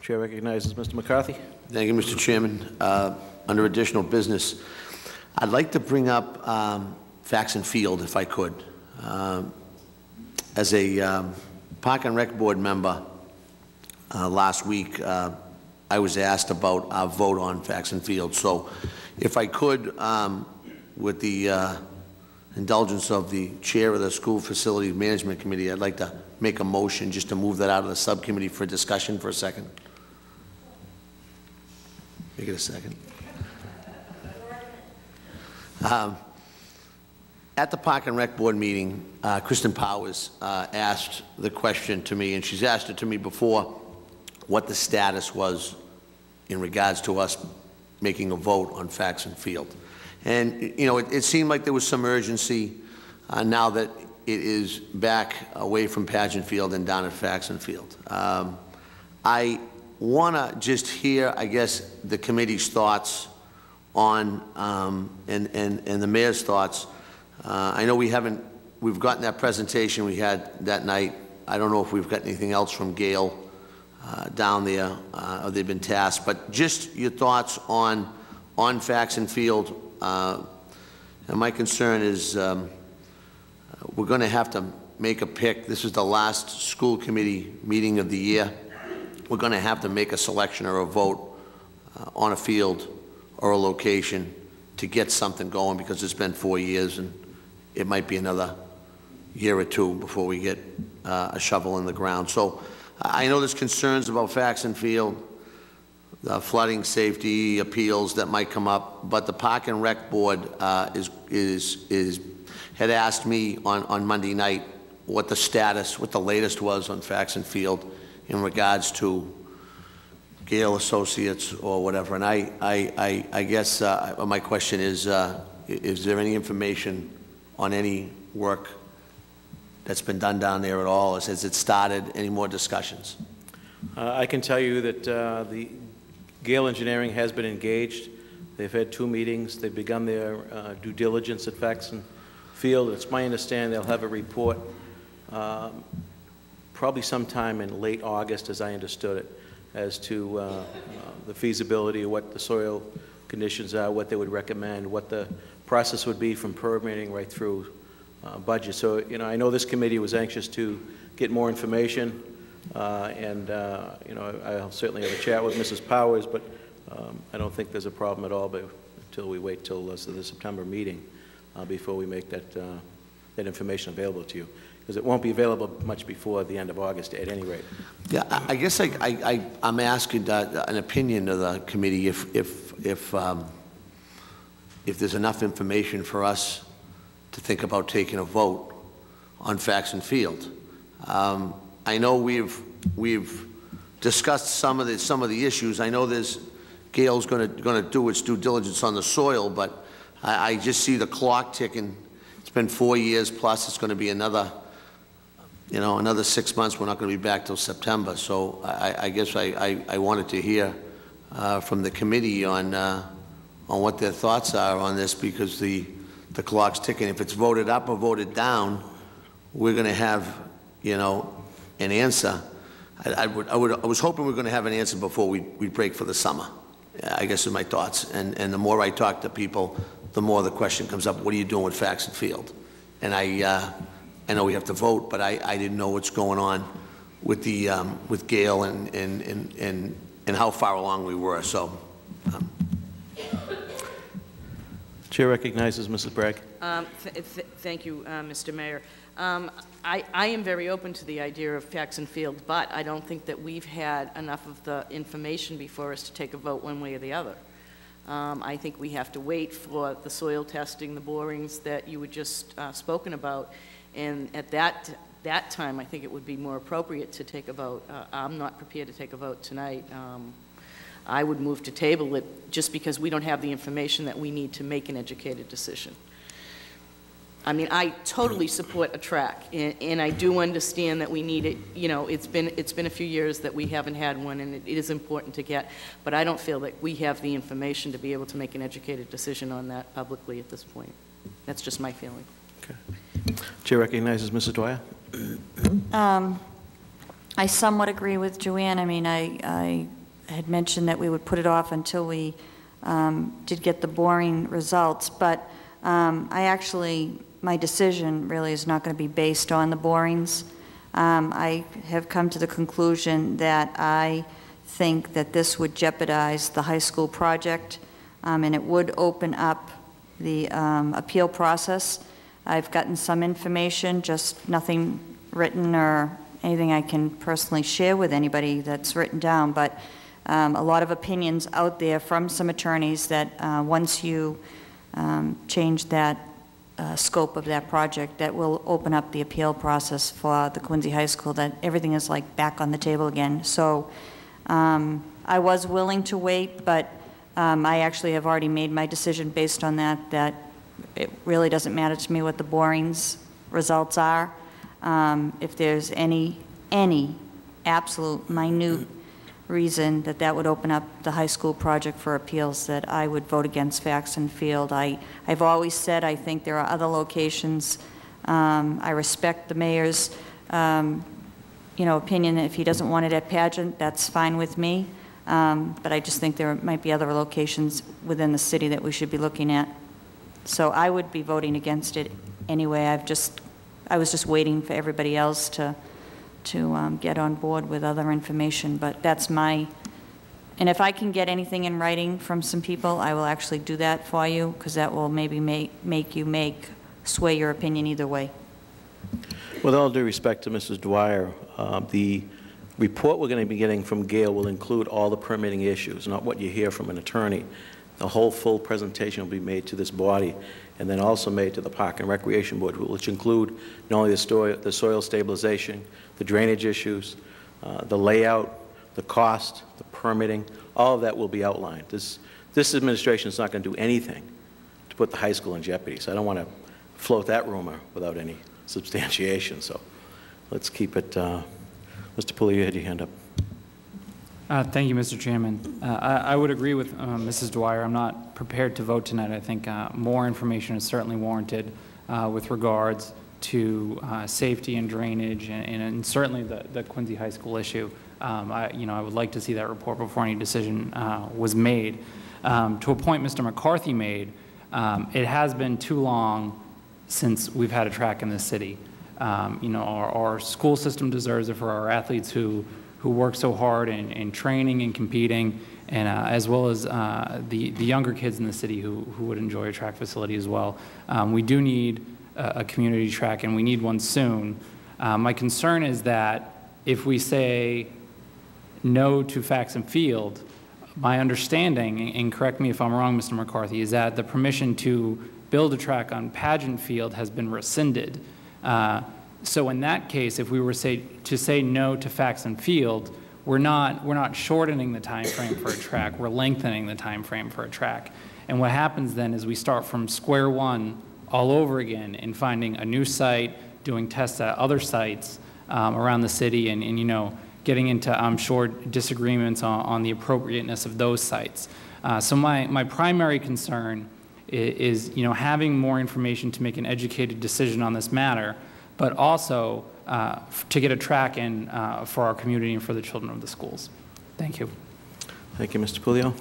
Chair recognizes Mr. McCarthy. Thank you, Mr. Chairman. Under additional business, I'd like to bring up Faxon Field, if I could. As a Park and Rec Board member last week, I was asked about our vote on Faxon Field. So if I could, with the indulgence of the chair of the School Facility Management Committee, I'd like to make a motion just to move that out of the subcommittee for discussion for a second. Make it a second. At the Park and Rec Board meeting, Kristen Powers asked the question to me, and she's asked it to me before, what the status was in regards to us making a vote on Faxon Field. And, you know, it seemed like there was some urgency now that it is back away from Pageant Field and down at Faxon Field. I want to just hear, I guess, the committee's thoughts on, and the mayor's thoughts. I know we've gotten that presentation we had that night. I don't know if we've got anything else from Gail down there, or they've been tasked, but just your thoughts on Faxon Field. And my concern is we're going to have to make a pick. This is the last school committee meeting of the year. We're going to have to make a selection or a vote on a field or a location to get something going, because it's been 4 years and it might be another year or two before we get a shovel in the ground. So I know there's concerns about Faxon Field, the flooding safety appeals that might come up, but the Park and Rec Board had asked me on Monday night what the status, what the latest was on Faxon Field in regards to Gale Associates or whatever. And I guess my question is there any information on any work that's been done down there at all? Has it started any more discussions? I can tell you that the Gale Engineering has been engaged. They've had 2 meetings. They've begun their due diligence at Faxon Field. It's my understanding they'll have a report probably sometime in late August, as I understood it, as to the feasibility of what the soil conditions are, what they would recommend, what the process would be from permitting right through budget. So, you know, I know this committee was anxious to get more information, and you know, I'll certainly have a chat with Mrs. Powers, but I don't think there's a problem at all, but until we wait till the September meeting before we make that information available to you, because it won't be available much before the end of August at any rate. Yeah, I guess I'm asking an opinion of the committee if there's enough information for us to think about taking a vote on Faxon Field. I know we've discussed some of the issues. I know Gail's going to do its due diligence on the soil, but I just see the clock ticking. It's been 4 years plus. It's going to be another 6 months. We're not going to be back till September. So I guess I wanted to hear from the committee on what their thoughts are on this, because the clock's ticking. If it's voted up or voted down, we're going to have, you know, an answer. I was hoping we were going to have an answer before we break for the summer. I guess are my thoughts. And the more I talk to people, the more the question comes up: what are you doing with Faxon Field? And I know we have to vote, but I didn't know what's going on with the with Gail and how far along we were. So. Chair recognizes Mrs. Bragg. Thank you, Mr. Mayor. I am very open to the idea of Faxon Field, but I don't think that we've had enough of the information before us to take a vote one way or the other. I think we have to wait for the soil testing, the borings that you were just spoken about, and at that time I think it would be more appropriate to take a vote. I'm not prepared to take a vote tonight. I would move to table it just because we don't have the information that we need to make an educated decision. I mean, I totally support a track, and I do understand that we need it. You know, it's been a few years that we haven't had one, and it is important to get. But I don't feel that we have the information to be able to make an educated decision on that publicly at this point. That's just my feeling. Okay. Chair recognizes Mrs. Dwyer. I somewhat agree with Joanne. I mean, I had mentioned that we would put it off until we did get the boring results, but my decision really is not going to be based on the borings. I have come to the conclusion that I think that this would jeopardize the high school project, and it would open up the appeal process. I've gotten some information, just nothing written or anything I can personally share with anybody that's written down, but a lot of opinions out there from some attorneys that once you change that scope of that project, that will open up the appeal process for the Quincy High School, that everything is like back on the table again. So I was willing to wait, but I actually have already made my decision based on that it really doesn't matter to me what the borings results are. If there's any absolute minute reason that would open up the high school project for appeals, that I would vote against Faxon Field. I've always said I think there are other locations. I respect the mayor's opinion. If he doesn't want it at Pageant, that's fine with me. But I just think there might be other locations within the city that we should be looking at. So I would be voting against it anyway. I was just waiting for everybody else to get on board with other information, but that's and if I can get anything in writing from some people, I will actually do that for you, because that will maybe make you sway your opinion either way. With all due respect to Mrs. Dwyer, the report we're going to be getting from Gail will include all the permitting issues, not what you hear from an attorney. The whole full presentation will be made to this body, and then also made to the Park and Recreation Board, which include not only the soil stabilization, the drainage issues, the layout, the cost, the permitting, all of that will be outlined. This administration is not going to do anything to put the high school in jeopardy, so I don't want to float that rumor without any substantiation. So let's keep it. Mr. Pullier, you had your hand up. Thank you, Mr. Chairman. I would agree with Mrs. Dwyer. I'm not prepared to vote tonight. I think more information is certainly warranted with regards to safety and drainage, and certainly the Quincy High School issue. I would like to see that report before any decision was made. To a point Mr. McCarthy made, it has been too long since we've had a track in this city. Our school system deserves it for our athletes who work so hard in training and competing, and as well as the younger kids in the city who would enjoy a track facility as well. We do need a community track, and we need one soon. My concern is that if we say no to Faxon Field, my understanding, and correct me if I'm wrong, Mr. McCarthy, is that the permission to build a track on Pageant Field has been rescinded. So in that case, if we were to say no to Faxon Field, we're not shortening the time frame for a track, we're lengthening the time frame for a track. And what happens then is we start from square one all over again in finding a new site, doing tests at other sites around the city, and getting into, I'm sure, disagreements on the appropriateness of those sites. So my primary concern is having more information to make an educated decision on this matter, but also to get a track in for our community and for the children of the schools. Thank you. Thank you, Mr. Pullier.